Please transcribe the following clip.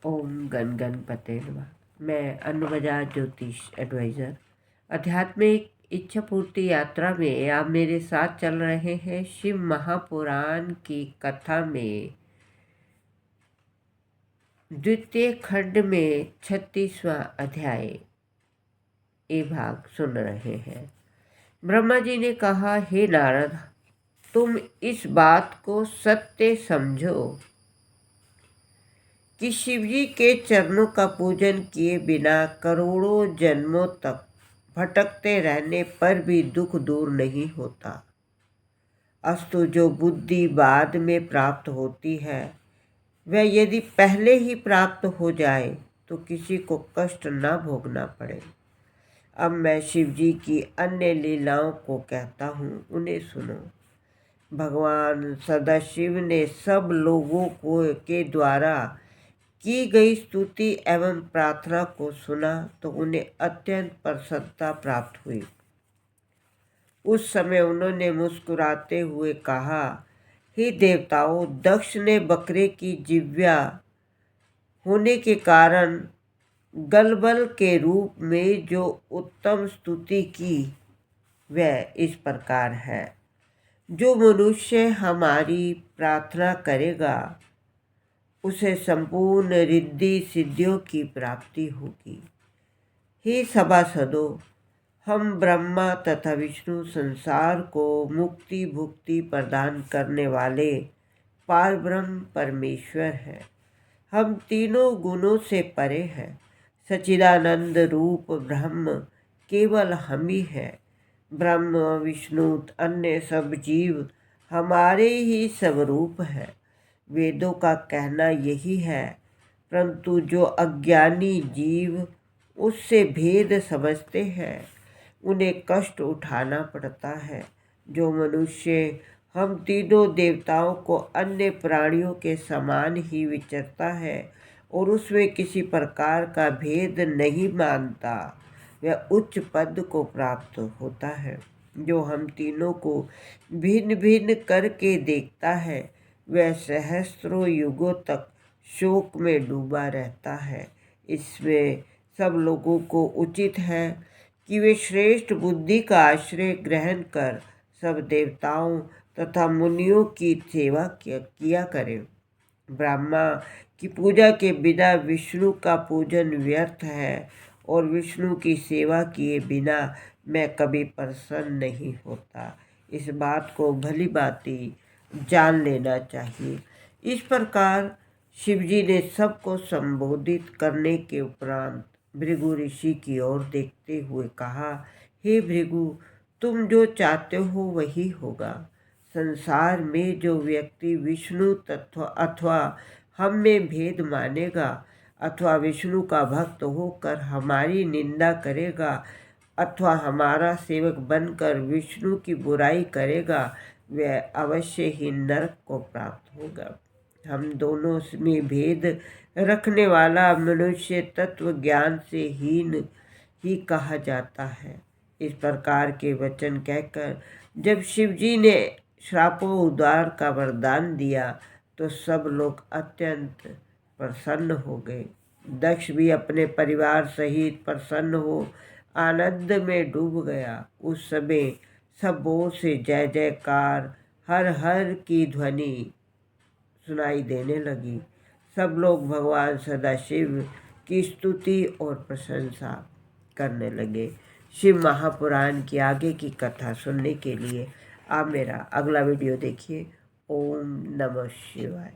ओम गण गणपते नमः। मैं अनु बजाज ज्योतिष एडवाइज़र आध्यात्मिक इच्छा पूर्ति यात्रा में आप मेरे साथ चल रहे हैं। शिव महापुराण की कथा में द्वितीय खंड में 36वां अध्याय ये भाग सुन रहे हैं। ब्रह्मा जी ने कहा, हे नारद, तुम इस बात को सत्य समझो कि शिवजी के चरणों का पूजन किए बिना करोड़ों जन्मों तक भटकते रहने पर भी दुख दूर नहीं होता। अस्तु जो बुद्धि बाद में प्राप्त होती है वह यदि पहले ही प्राप्त हो जाए तो किसी को कष्ट न भोगना पड़े। अब मैं शिवजी की अन्य लीलाओं को कहता हूँ, उन्हें सुनो। भगवान सदाशिव ने सब लोगों को के द्वारा की गई स्तुति एवं प्रार्थना को सुना तो उन्हें अत्यंत प्रसन्नता प्राप्त हुई। उस समय उन्होंने मुस्कुराते हुए कहा, हे देवताओं, दक्ष ने बकरे की जिह्वा होने के कारण गलबल के रूप में जो उत्तम स्तुति की वह इस प्रकार है। जो मनुष्य हमारी प्रार्थना करेगा उसे संपूर्ण रिद्धि सिद्धियों की प्राप्ति होगी। हे सभासदों, हम ब्रह्मा तथा विष्णु संसार को मुक्ति भुक्ति प्रदान करने वाले पारब्रह्म परमेश्वर हैं। हम तीनों गुणों से परे हैं। सच्चिदानंद रूप ब्रह्म केवल हम ही हैं। ब्रह्म विष्णु अन्य सब जीव हमारे ही स्वरूप है। वेदों का कहना यही है, परंतु जो अज्ञानी जीव उससे भेद समझते हैं उन्हें कष्ट उठाना पड़ता है। जो मनुष्य हम तीनों देवताओं को अन्य प्राणियों के समान ही विचरता है और उसमें किसी प्रकार का भेद नहीं मानता वह उच्च पद को प्राप्त होता है। जो हम तीनों को भिन्न भिन्न करके देखता है वह सहस्त्रों युगों तक शोक में डूबा रहता है। इसमें सब लोगों को उचित है कि वे श्रेष्ठ बुद्धि का आश्रय ग्रहण कर सब देवताओं तथा मुनियों की सेवा किया करें। ब्रह्मा की पूजा के बिना विष्णु का पूजन व्यर्थ है और विष्णु की सेवा किए बिना मैं कभी प्रसन्न नहीं होता। इस बात को भली भांति जान लेना चाहिए। इस प्रकार शिवजी ने सबको संबोधित करने के उपरांत भृगु ऋषि की ओर देखते हुए कहा, हे भृगु, तुम जो चाहते हो वही होगा। संसार में जो व्यक्ति विष्णु तत्व अथवा हम में भेद मानेगा अथवा विष्णु का भक्त होकर हमारी निंदा करेगा अथवा हमारा सेवक बनकर विष्णु की बुराई करेगा वह अवश्य ही नरक को प्राप्त होगा। हम दोनों में भेद रखने वाला मनुष्य तत्व ज्ञान से हीन ही कहा जाता है। इस प्रकार के वचन कहकर जब शिवजी ने श्रापोद्धार का वरदान दिया तो सब लोग अत्यंत प्रसन्न हो गए। दक्ष भी अपने परिवार सहित प्रसन्न हो आनंद में डूब गया। उस समय सब ओर से जय जयकार हर हर की ध्वनि सुनाई देने लगी। सब लोग भगवान सदाशिव की स्तुति और प्रशंसा करने लगे। शिव महापुराण की आगे की कथा सुनने के लिए आप मेरा अगला वीडियो देखिए। ओम नमः शिवाय।